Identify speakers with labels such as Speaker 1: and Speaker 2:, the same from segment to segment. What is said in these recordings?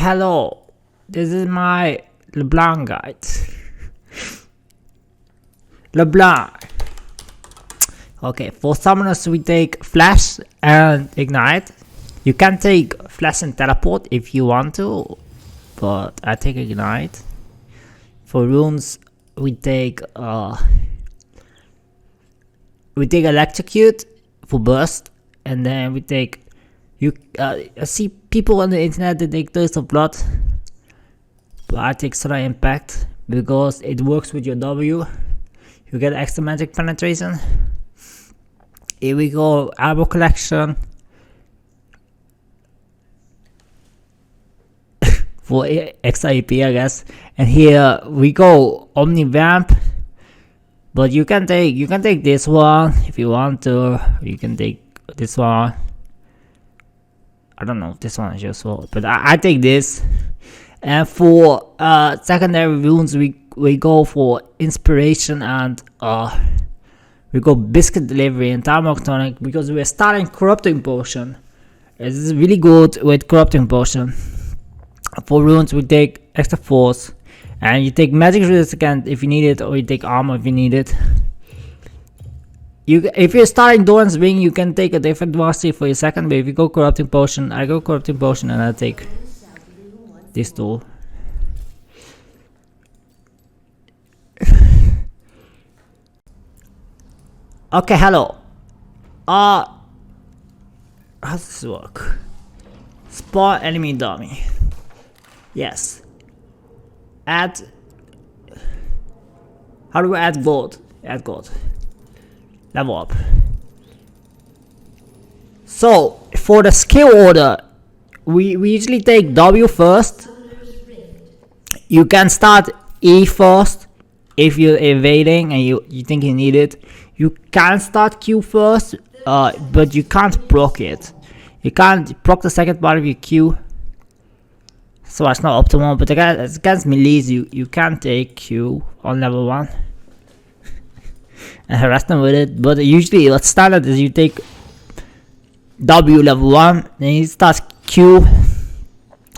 Speaker 1: Hello, this is my LeBlanc guide. LeBlanc. Okay, for summoners we take Flash and Ignite. You can take Flash and Teleport if you want to, but I take Ignite. For runes we take Electrocute for burst, and then we take I see people on the internet that take Thirst of Blood, but I take Solar Impact because it works with your W. You get extra magic penetration. Here we go, Arrow Collection for extra AP, I guess. And here we go, Omni Vamp. But you can take this one if you want to. You can take this one. I don't know if this one is useful, but I take this. And for secondary runes, we go for Inspiration and we go Biscuit Delivery and Time Walk Tonic because we're starting Corrupting Potion. This is really good with Corrupting Potion. For runes, we take Extra Force, and you take Magic Resistance if you need it, or you take Armor if you need it. If you're starting Doran's Ring, you can take a different mastery for your second, but if you go Corrupting Potion, I go Corrupting Potion and I take this tool. Okay, hello. How does this work? Spawn enemy dummy. Yes. Add. How do we add gold? Add gold. Level up. So for the skill order, we usually take W first. You can start E first if you're evading and you think you need it. You can start Q first, but you can't proc it. You can't proc the second part of your Q, so that's not optimal. But against melees, you can take Q on level 1 and harass them with it. But usually what's standard is you take W level 1, then you start Q,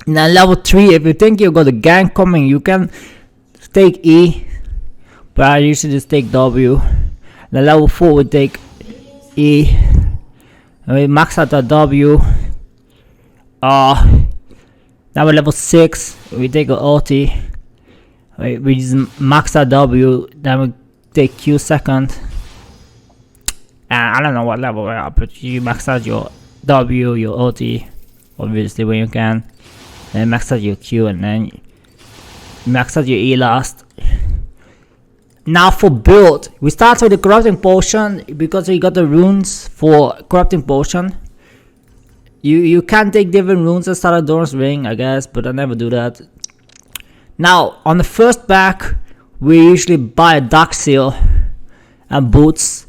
Speaker 1: and then level 3 if you think you got a gank coming, you can take E, but I usually just take W. Then level 4 we take E, and we max out the W. Now we're level 6, we take a ulti, we just max out W, then we take Q second. And I don't know what level we're at, but you max out your W, your ulti, obviously when you can. Then max out your Q, and then max out your E last. Now for build, we start with the Corrupting Potion because we got the runes for Corrupting Potion. You can take different runes and start a Doran's Ring, I guess, but I never do that. Now on the first pack, we usually buy a Dark Seal and boots,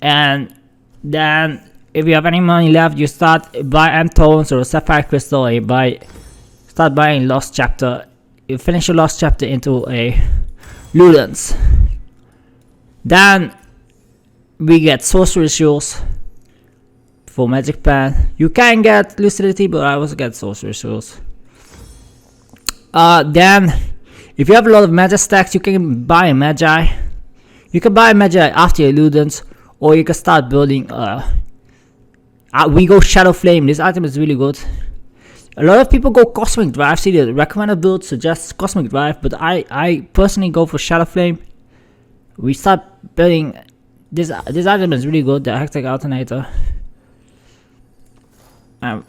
Speaker 1: and then if you have any money left, you start buy M-Tones or a Sapphire Crystal, and you start buying Lost Chapter. You finish your Lost Chapter into a Ludens. Then we get Sorcery Shoes for Magic Pen. You can get Lucidity, but I also get Sorcery Shoes. Then if you have a lot of Magi stacks, you can buy a Magi. You can buy a Magi after your Ludens, or you can start building. We go Shadow Flame. This item is really good. A lot of people go Cosmic Drive. See, the recommended build suggests Cosmic Drive, but I personally go for Shadow Flame. We start building this item is really good, the Hectic Alternator.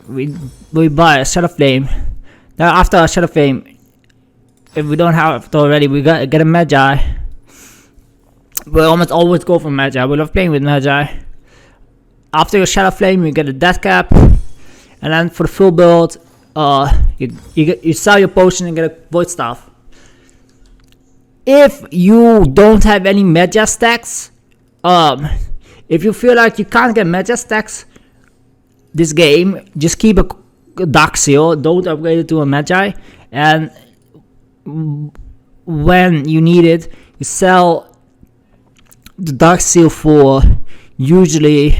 Speaker 1: We buy a Shadow Flame. Now after a Shadow Flame, if we don't have it already, we get a Magi. We almost always go for Magi. We love playing with Magi. After your Shadow Flame, you get a Death Cap, and then for the full build, you sell your potion and get a Void Staff. If you don't have any Magi stacks, if you feel like you can't get Magi stacks this game, just keep a Dark Seal. Don't upgrade it to a Magi, and when you need it, you sell the Dark Seal for usually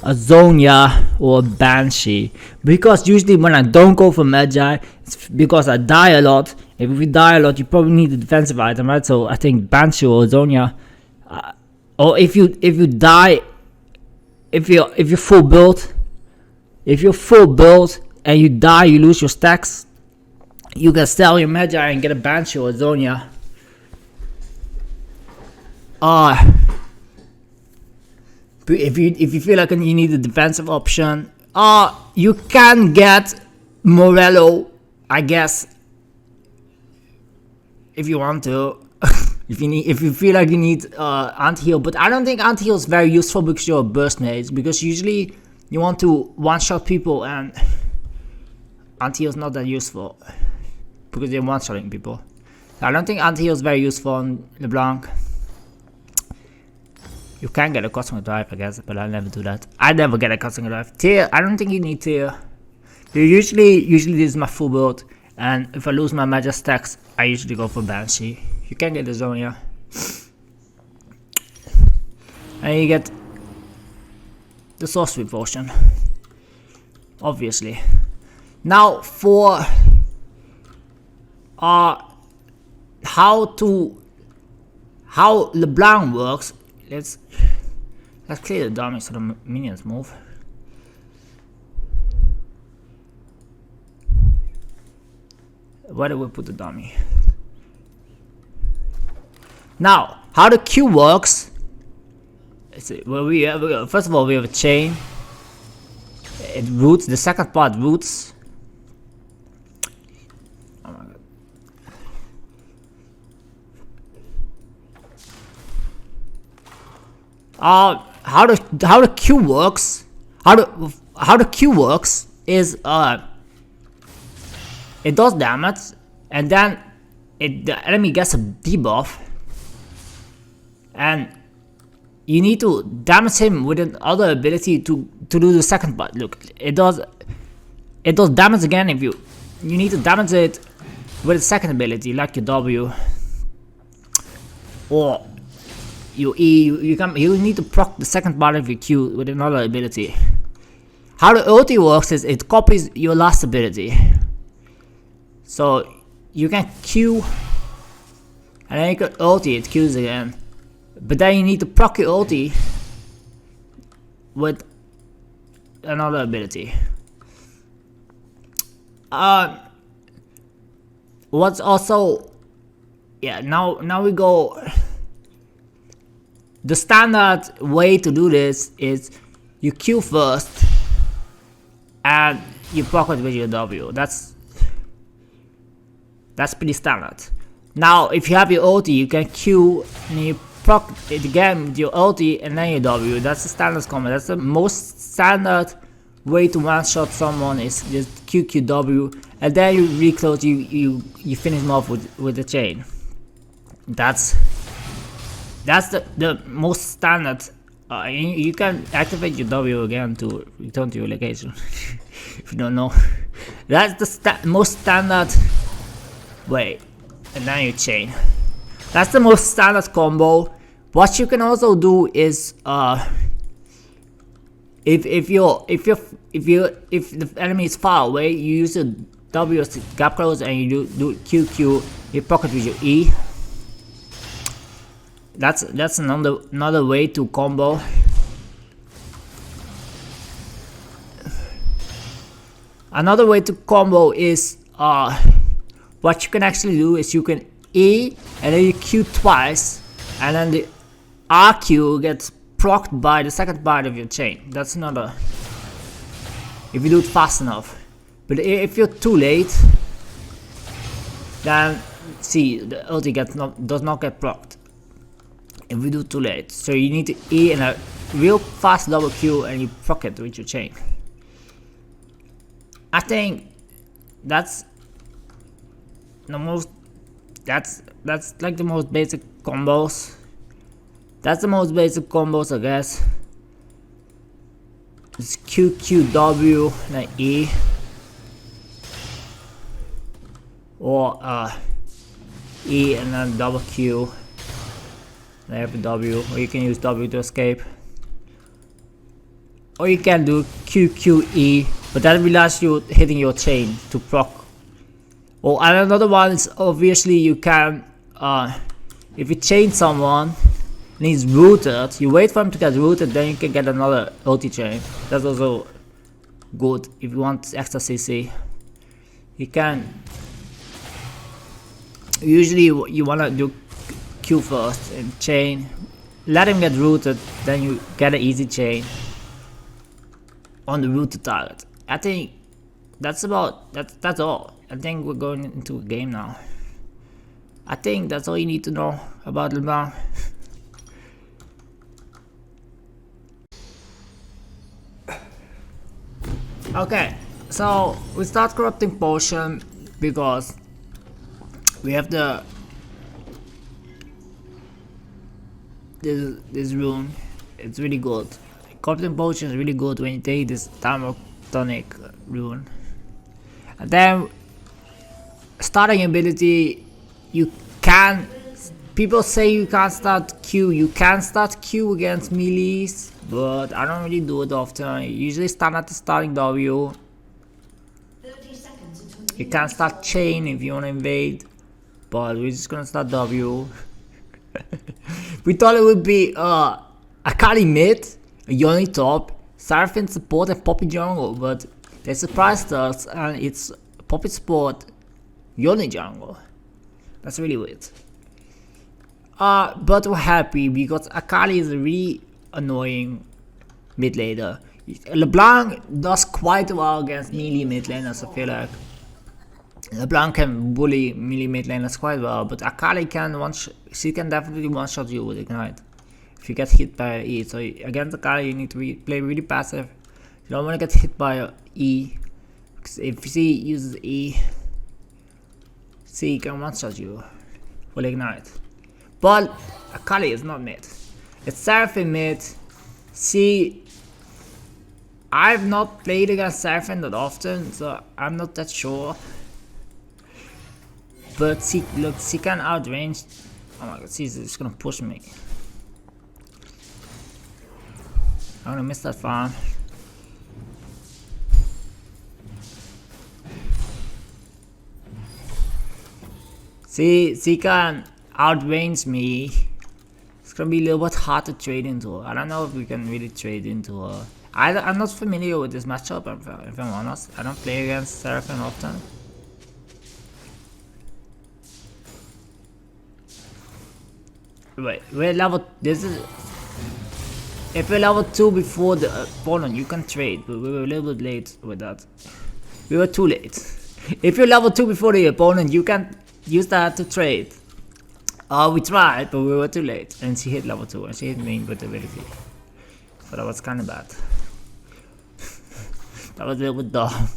Speaker 1: a Zonia or a Banshee. Because usually when I don't go for Magi, it's because I die a lot. If we die a lot, you probably need a defensive item, right? So I think Banshee or Zonia. Or if you die, if you're full build, and you die, you lose your stacks. You can sell your Magi and get a Banshee or a Zonia. If you feel like you need a defensive option, you can get Morello, I guess, if you want to. if you feel like you need anti-heal, but I don't think anti-heal is very useful because you're a burst mage. Because usually you want to one-shot people, and anti-heal is not that useful because you're one-shotting people. I don't think anti-heal is very useful on LeBlanc. You can get a cosmic drive, I guess, but I never do that. I never get a cosmic drive. Tear, I don't think you need tear. Usually this is my full build, and if I lose my magic stacks, I usually go for Banshee. You can get the Zonia, and you get the sorcery potion, obviously. Now for how LeBlanc works. Let's clear the dummy so the minions move. Where do we put the dummy? Now, how the Q works? Well, first of all, we have a chain. It roots. The second part roots. Oh my god. How the Q works? How the Q works is it does damage, and then the enemy gets a debuff, and you need to damage him with another ability to do the second part. Look, it does damage again if you need to damage it with a second ability like your W or your E. You need to proc the second part of your Q with another ability. How the ulti works is it copies your last ability. So you can Q, and then you can ulti, it Qs again. But then you need to proc your ulti with another ability. What's also, yeah, now we go. The standard way to do this is you Q first and you proc it with your W. That's pretty standard. Now if you have your ulti, you can Q and you proc it again with your ulti and then your W. That's the standard combo. That's the most standard way to one shot someone, is just QQW, and then you reclose, you finish them off with the chain. That's the most standard. You can activate your W again to return to your location. If you don't know, that's the most standard way, and then you chain. That's the most standard combo. What you can also do is if the enemy is far away, you use the W as gap close and you do QQ. You pocket with your E. That's another way to combo. Another way to combo is what you can actually do is you can E and then you Q twice, and then the RQ gets procced by the second part of your chain. That's another, if you do it fast enough. But if you're too late, then see the ulti does not get procced if we do too late. So you need to E and a real fast double Q and you proc it with your chain. I think that's the most, that's like the most basic combos. That's the most basic combos, I guess. It's QQW and then E, or E and then double Q. Then have a W, or you can use W to escape. or you can do QQE, but that will last you hitting your chain to proc. Or another one is obviously you can, if you chain someone and he's rooted, you wait for him to get rooted, then you can get another ulti chain. That's also good if you want extra CC. You can, usually you wanna do Q first and chain, let him get rooted, then you get an easy chain on the rooted target. I think that's about, that's all. I think we're going into a game now. I think that's all you need to know about LeBlanc. Okay, so we start corrupting potion because we have this rune. It's really good. Corrupting potion is really good when you take this tonic rune. And then starting ability, you can, people say you can't start Q. You can start Q against melees, but I don't really do it often. I usually start at the starting W. You can start chain if you want to invade, but we're just gonna start W. We thought it would be Akali mid, Yoni top, Seraphine support and Poppy jungle, but they surprised us and it's Poppy support, Yoni jungle. That's really weird. But we're happy because Akali is a really annoying mid laner. LeBlanc does quite well against melee mid laners, I feel like. LeBlanc can bully melee mid laners quite well, but Akali can she can definitely one shot you with Ignite if you get hit by E. So against Akali you need to play really passive. You don't want to get hit by E, because if she uses E, she can one shot you with Ignite. But Akali is not mid. It's Seraphine mid. I've not played against Seraphine that often, so I'm not that sure. But she can outrange. Oh my god, she's just gonna push me. I'm gonna miss that farm. She can outrange me. It's gonna be a little bit hard to trade into her. I don't know if we can really trade into her. I'm not familiar with this matchup, if I'm honest. I don't play against Seraphine often. Wait, we're level. This is. If we're level 2 before the opponent, you can trade, but we were a little bit late with that. We were too late. If you're level 2 before the opponent, you can use that to trade. We tried, but we were too late. And she hit level 2, and she hit me with ability. So that was kind of bad. That was a little bit dumb.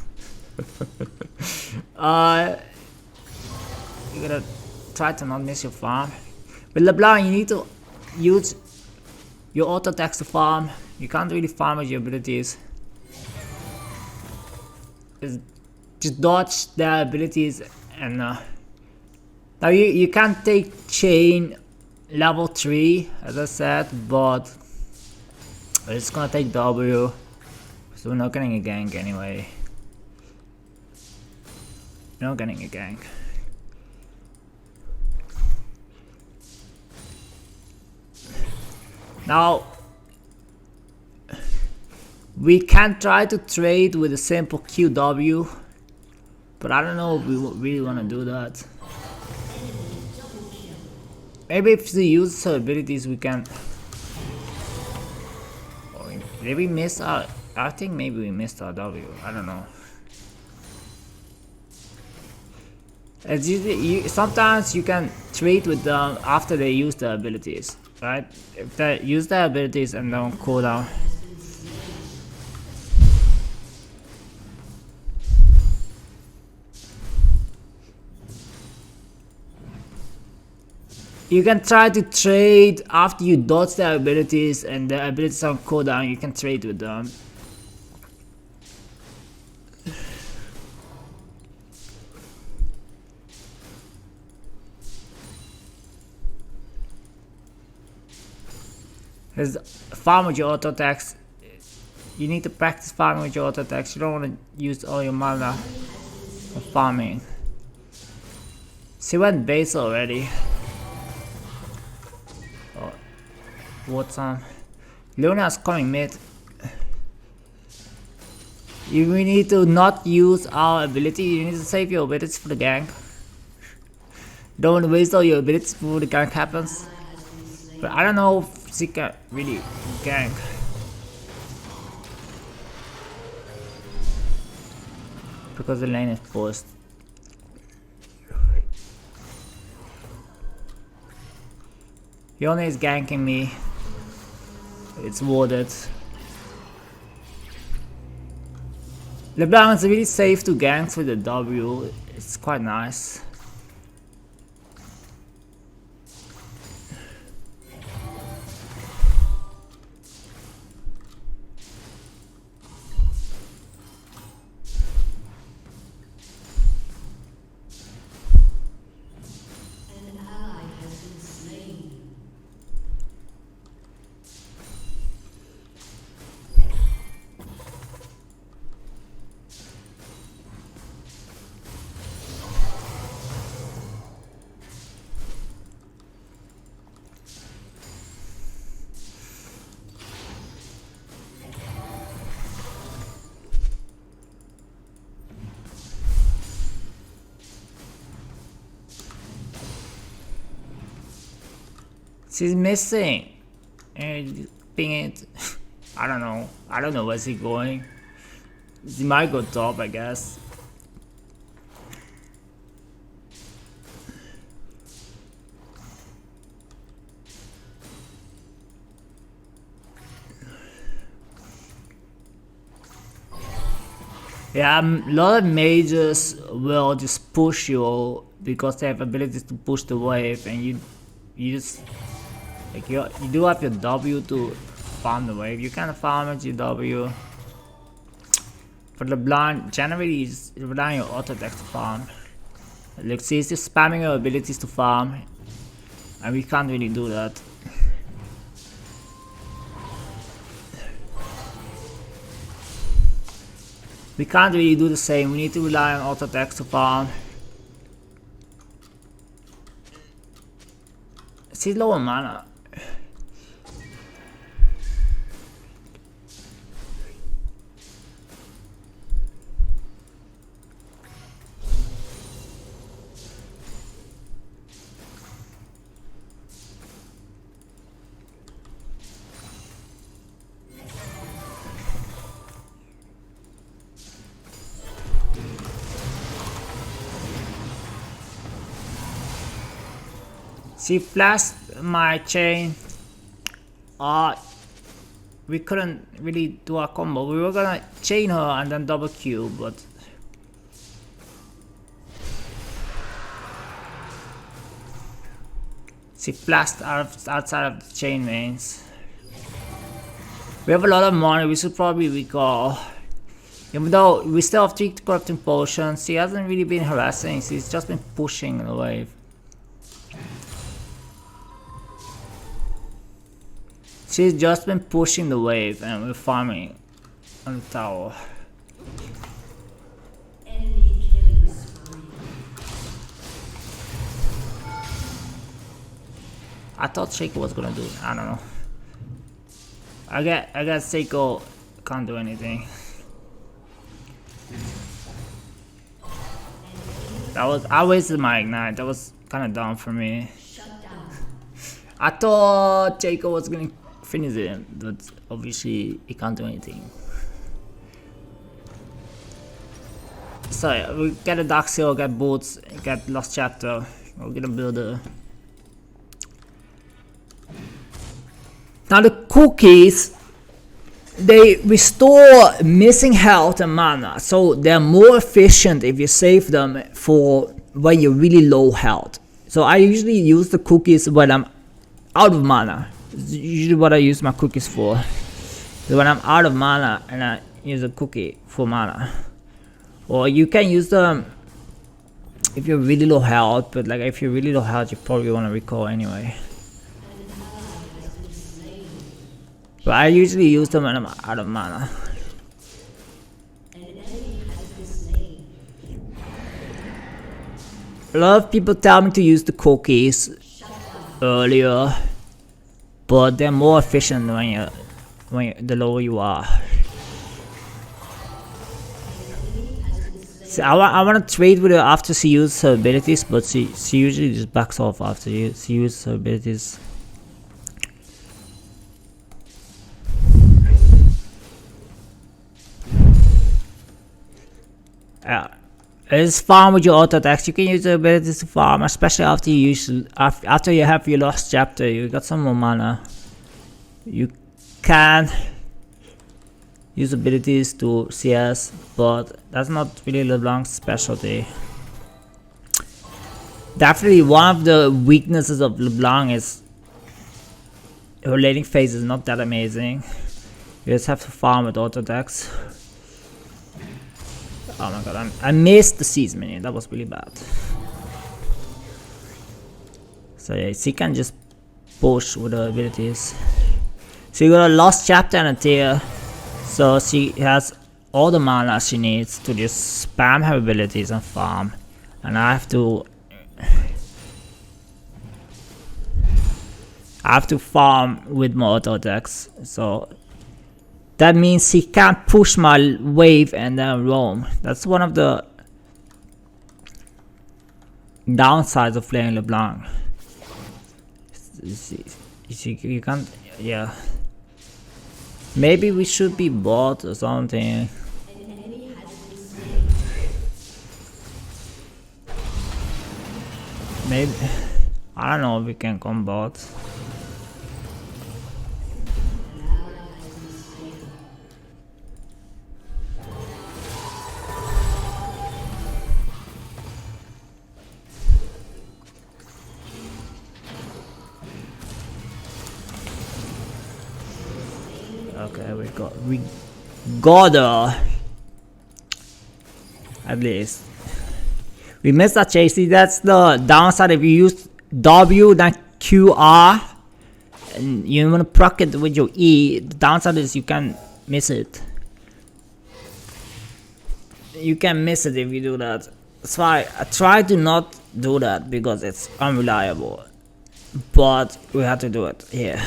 Speaker 1: You gotta try to not miss your farm. With LeBlanc, you need to use your auto attacks to farm. You can't really farm with your abilities. Just dodge their abilities and now you can't take chain level 3 as I said, but we're just gonna take W, so we're not getting a gank anyway. We're not getting a gank. Now, we can try to trade with a simple QW, but I don't know if we really want to do that. Maybe if she uses her abilities we can... Did we miss our... I think maybe we missed our W, I don't know. It's usually, sometimes you can trade with them after they use their abilities. Right? If they use their abilities and don't cool down. You can try to trade after you dodge their abilities and their abilities on cooldown, you can trade with them. Farm with your auto attacks you need to practice farming with your auto attacks. You don't want to use all your mana for farming. She went base already. Oh, what's on? Luna's coming mid. We need to not use our ability. You need to save your abilities for the gank. Don't waste all your abilities before the gank happens. But I don't know if she can really gank. Because the lane is forced. Yone is ganking me. It's warded. LeBlanc is really safe to gank with the W. It's quite nice. She's missing. And ping it. I don't know. I don't know where's he going. He might go top, I guess. Yeah, a lot of mages will just push you because they have abilities to push the wave, and you just like you do have your W to farm the wave. You can farm at your W. For LeBlanc, generally you just rely on your auto attack to farm. Like, she's just spamming her abilities to farm, and we can't really do that. We can't really do the same. We need to rely on auto attacks to farm. She's low on mana. She flashed my chain. We couldn't really do our combo. We were gonna chain her and then double Q, but she flashed outside of the chain mains. We have a lot of money. We should probably recall. Even though we still have 3 corrupting potions, she hasn't really been harassing. She's just been pushing the wave. She's just been pushing the wave and we're farming on the tower. I thought Seiko was gonna do it. I don't know. I guess Seiko can't do anything. I wasted my ignite. That was kind of dumb for me. I thought Seiko was gonna finish it, but obviously he can't do anything. So yeah, we get a Dark Seal, get boots, get Lost Chapter. We're gonna build a. Now the cookies, they restore missing health and mana, so they're more efficient if you save them for when you're really low health. So I usually use the cookies when I'm out of mana. It's usually what I use my cookies for. So when I'm out of mana and I use a cookie for mana. Or you can use them if you're really low health, but like if you're really low health, you probably want to recall anyway. But I usually use them when I'm out of mana. A lot of people tell me to use the cookies earlier, but they're more efficient the lower you are. So I want to trade with her after she uses her abilities, but she usually just backs off after she uses her abilities. It's farm with your auto attacks. You can use the abilities to farm, especially after you have your lost chapter. You got some more mana. You can use abilities to CS, but that's not really LeBlanc's specialty. Definitely one of the weaknesses of LeBlanc is her laning phase is not that amazing. You just have to farm with auto attacks. Oh my god, I missed the seize minion, that was really bad. So yeah, she can just push with her abilities. She got a lost chapter and a tear, so she has all the mana she needs to just spam her abilities and farm. And I have to farm with more auto attacks, so that means he can't push my wave and then roam. That's one of the downsides of playing LeBlanc. You can't, yeah. Maybe we should be bot or something. Maybe, I don't know if we can come bot. Okay, we got her. At least we missed that chase. See, that's the downside if you use W then QR and you want to proc it with your E. The downside is you can miss it. You can miss it if you do that. That's why I try to not do that because it's unreliable. But we have to do it here.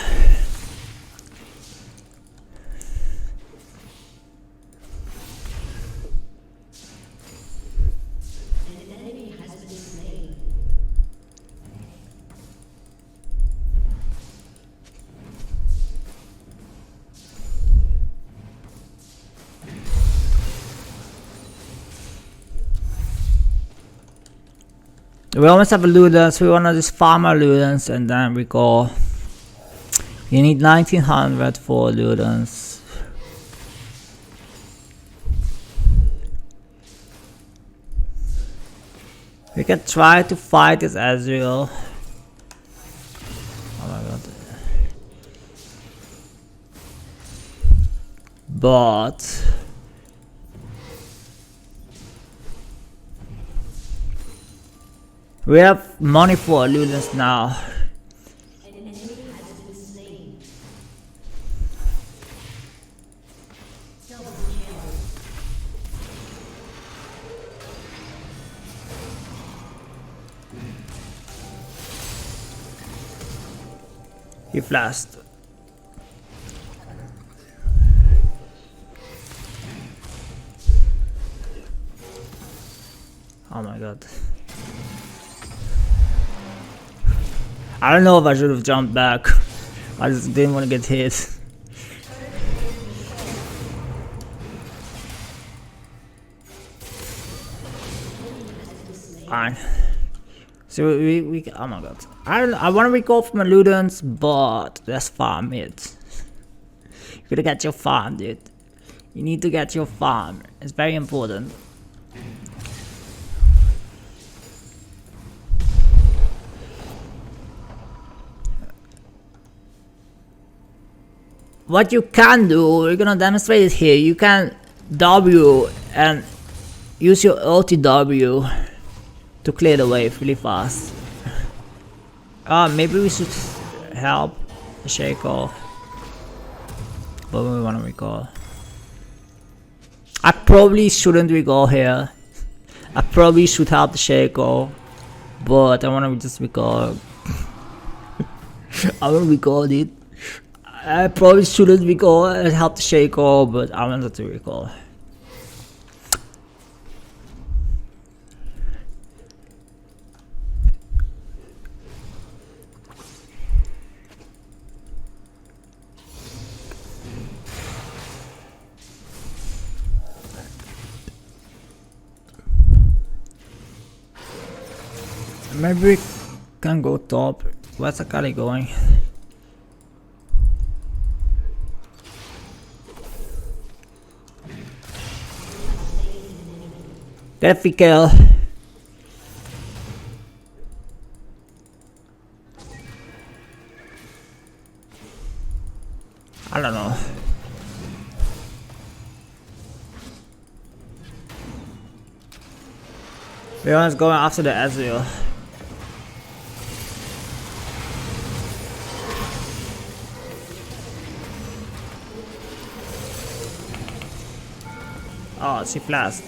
Speaker 1: We almost have a Ludens, we want to just farm our Ludens and then we go. You need 1900 for Ludens. We can try to fight this Ezreal. Oh my god. But we have money for Ludens now. He flashed. Oh my god. I don't know if I should have jumped back. I just didn't want to get hit. Fine. So we oh my god. I want to recall from my Ludens, but let's farm it. You gotta get your farm, dude. You need to get your farm. It's very important. What you can do, we're gonna demonstrate it here. You can W and use your ulti W to clear the wave really fast. Maybe we should help the Shaco. But we wanna recall. I probably shouldn't recall here. I probably should help the Shaco. but I wanna just record. I wanna record it. I probably shouldn't record and help the shake all, but I wanted to record. Maybe we can go top. Where's the Akali going? Get a free kill. I don't know. Everyone's going after the Ezreal. Oh, she flashed.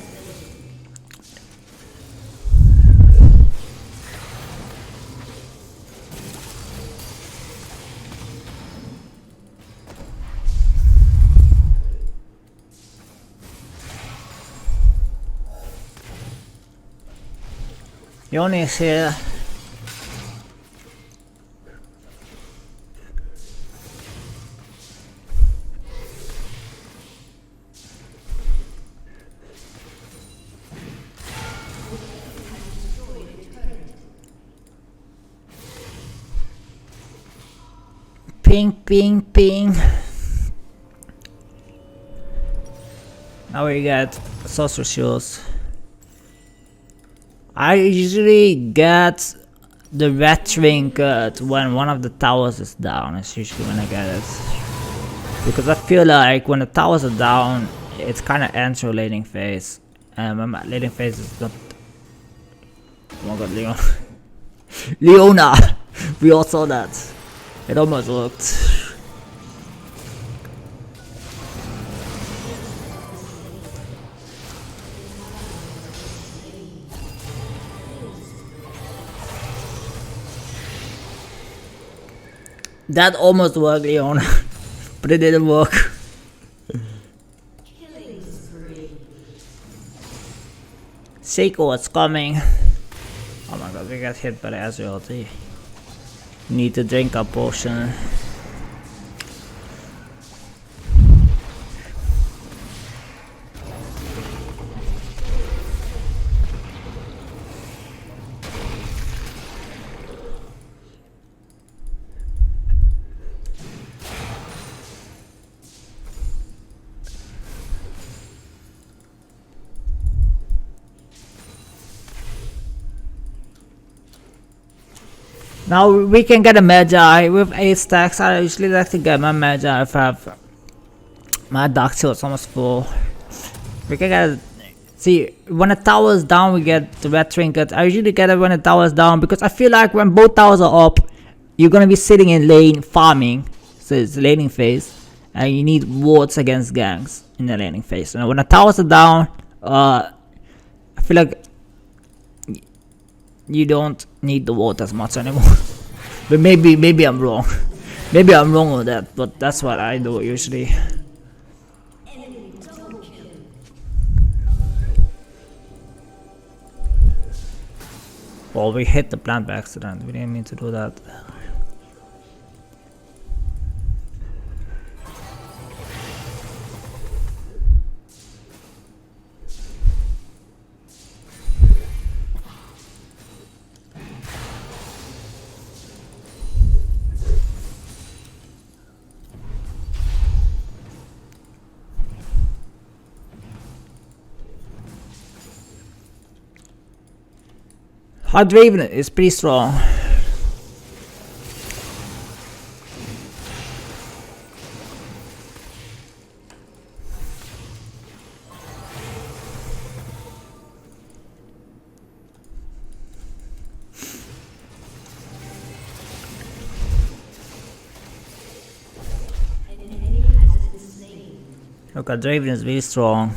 Speaker 1: Yoni is here. Ping, ping, ping. Now we get sorcerer shoes. I usually get the red trinket when one of the towers is down. It's usually when I get it. Because I feel like when the towers are down, it's kind of ends your laning phase. And when my laning phase is not... Oh my god, Leon. Leona! We all saw that. It almost worked. That almost worked, Leon, but it didn't work. Seiko was coming. Oh my god, we got hit by the Ezreal ulti. Need to drink a potion. Now we can get a Magi with 8 stacks. I usually like to get my Magi if I have my Dark Shield is almost full. We can get see when the tower is down we get the red trinket. I usually get it when the tower is down because I feel like when both towers are up you're gonna be sitting in lane farming. So it's laning phase and you need wards against ganks in the laning phase. And when the towers are down, I feel like you don't need the ward as much anymore. But maybe I'm wrong. Maybe I'm wrong with that, but that's what I do usually. Well, we hit the plant by accident. We didn't mean to do that. Hard Raven is pretty strong. Look, our Draven is very strong.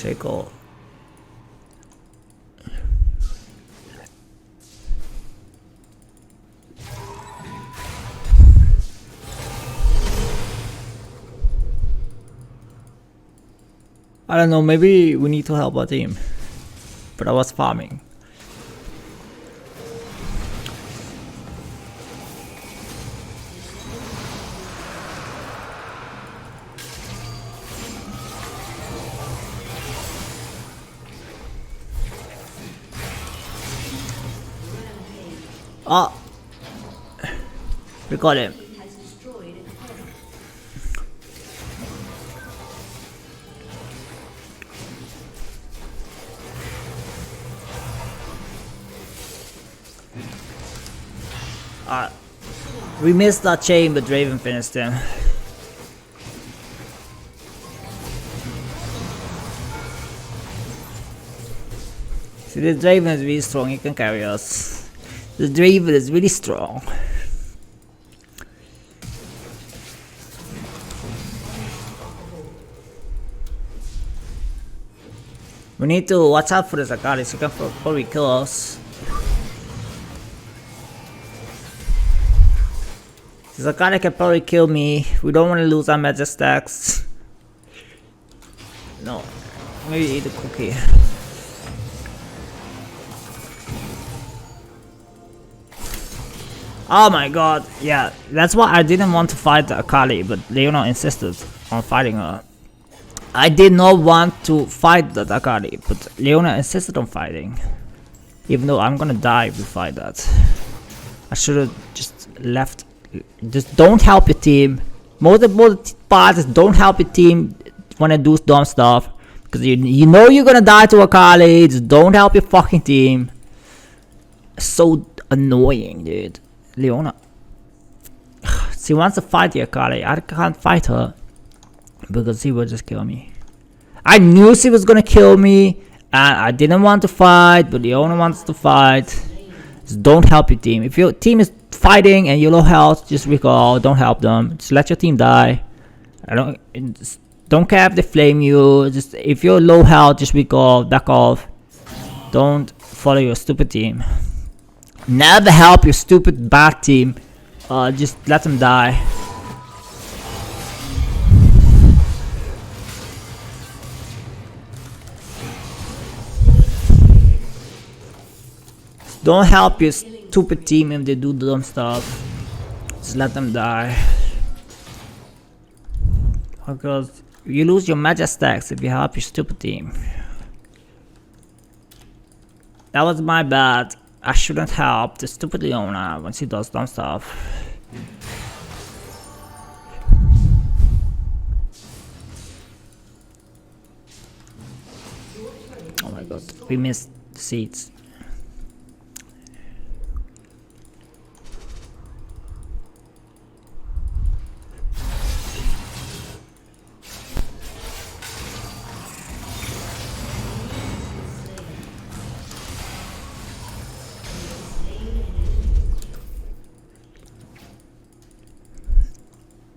Speaker 1: Shaco. I don't know, maybe we need to help our team. But I was farming. Oh! We got him. We missed that chain, but Draven finished him. See, this Draven is really strong, he can carry us. The Draven is really strong. We need to watch out for this Akali, so he can probably kill us. This Akali can probably kill me. We don't want to lose our magic stacks. No, maybe eat a cookie. Oh my god, yeah, that's why I didn't want to fight the Akali, but Leona insisted on fighting her. I did not want to fight the Akali, but Leona insisted on fighting. Even though I'm gonna die if we fight that. I should have just left. Just don't help your team. Most important part is don't help your team when they do dumb stuff. Because you know you're gonna die to Akali. Just don't help your fucking team. So annoying, dude. Leona. She wants to fight the Akali. I can't fight her. Because she will just kill me. I knew she was gonna kill me. And I didn't want to fight. But Leona wants to fight. Just don't help your team. If your team is fighting and you're low health, just recall. Don't help them. Just let your team die. Don't care if they flame you. Just if you're low health, just recall. Back off. Don't follow your stupid team. Never help your stupid bad team. Just let them die. Don't help your stupid team if they do dumb stuff. Just let them die. Because you lose your magic stacks if you help your stupid team. That was my bad. I shouldn't help the stupid Leona when she does dumb stuff. Oh my god, we missed the seats.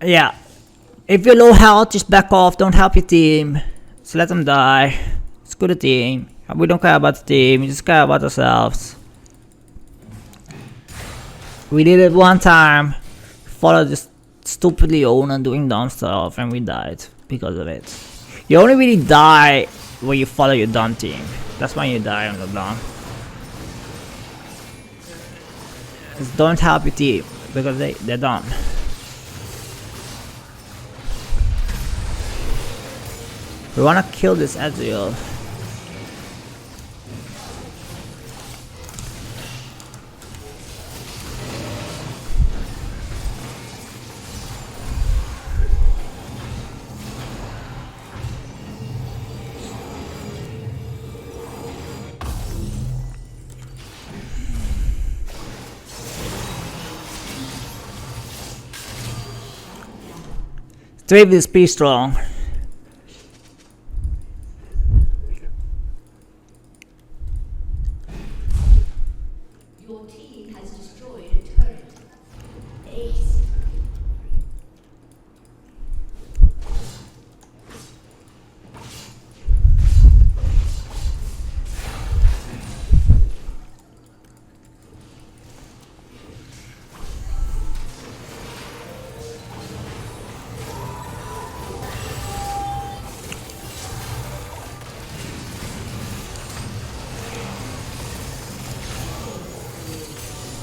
Speaker 1: Yeah, if you're low health, just back off. Don't help your team. Just let them die. It's good a team. We don't care about the team. We just care about ourselves. We did it one time. Followed this stupid Leona doing dumb stuff, and we died because of it. You only really die when you follow your dumb team. That's when you die on LeBlanc. Just don't help your team because they're dumb. We wanna kill this Ezreal. Draven is pretty strong.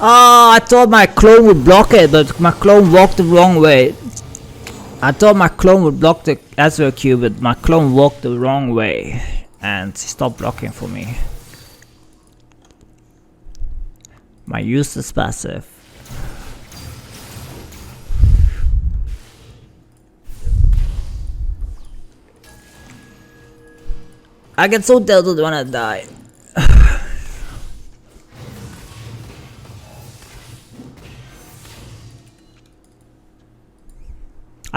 Speaker 1: Oh, I thought my clone would block it, but my clone walked the wrong way. I thought my clone would block the Ezreal Q, but my clone walked the wrong way and stopped blocking for me. My useless passive. I get so tilted when I die.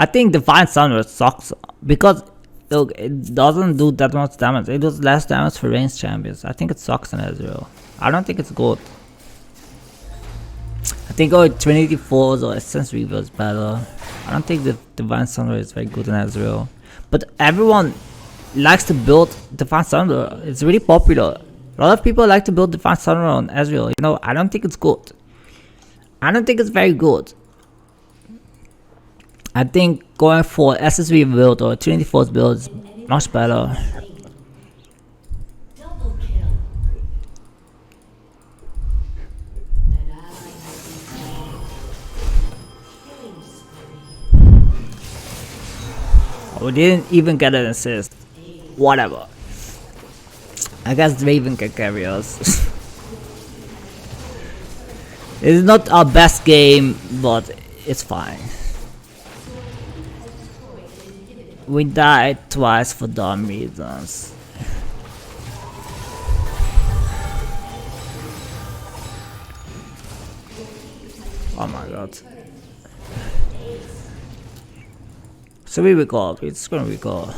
Speaker 1: I think Divine Thunder sucks because look, it doesn't do that much damage. It does less damage for ranged champions. I think it sucks in Ezreal. I don't think it's good. I think Trinity Force or Essence Reaver is better. I don't think the Divine Thunder is very good in Ezreal. But everyone likes to build Divine Thunder. It's really popular. A lot of people like to build Divine Thunder on Ezreal. You know, I don't think it's good. I don't think it's very good. I think going for SSV build or Trinity Force build is much better. We didn't even get an assist. Whatever. I guess Raven can carry us. It's not our best game, but it's fine. We died twice for dumb reasons. Oh my god. So we recall, it's gonna recall.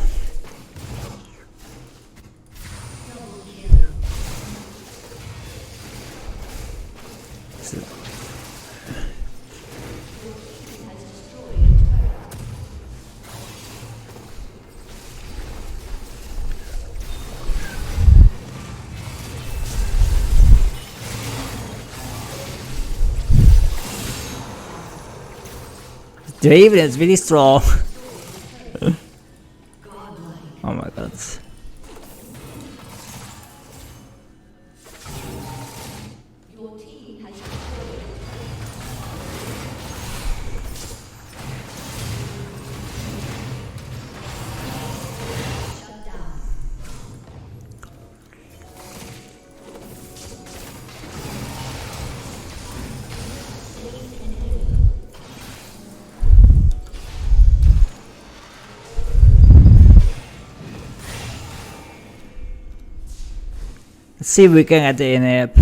Speaker 1: Draven is really strong. Oh my god. Let's see if we can get the in-app.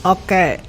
Speaker 1: Okay.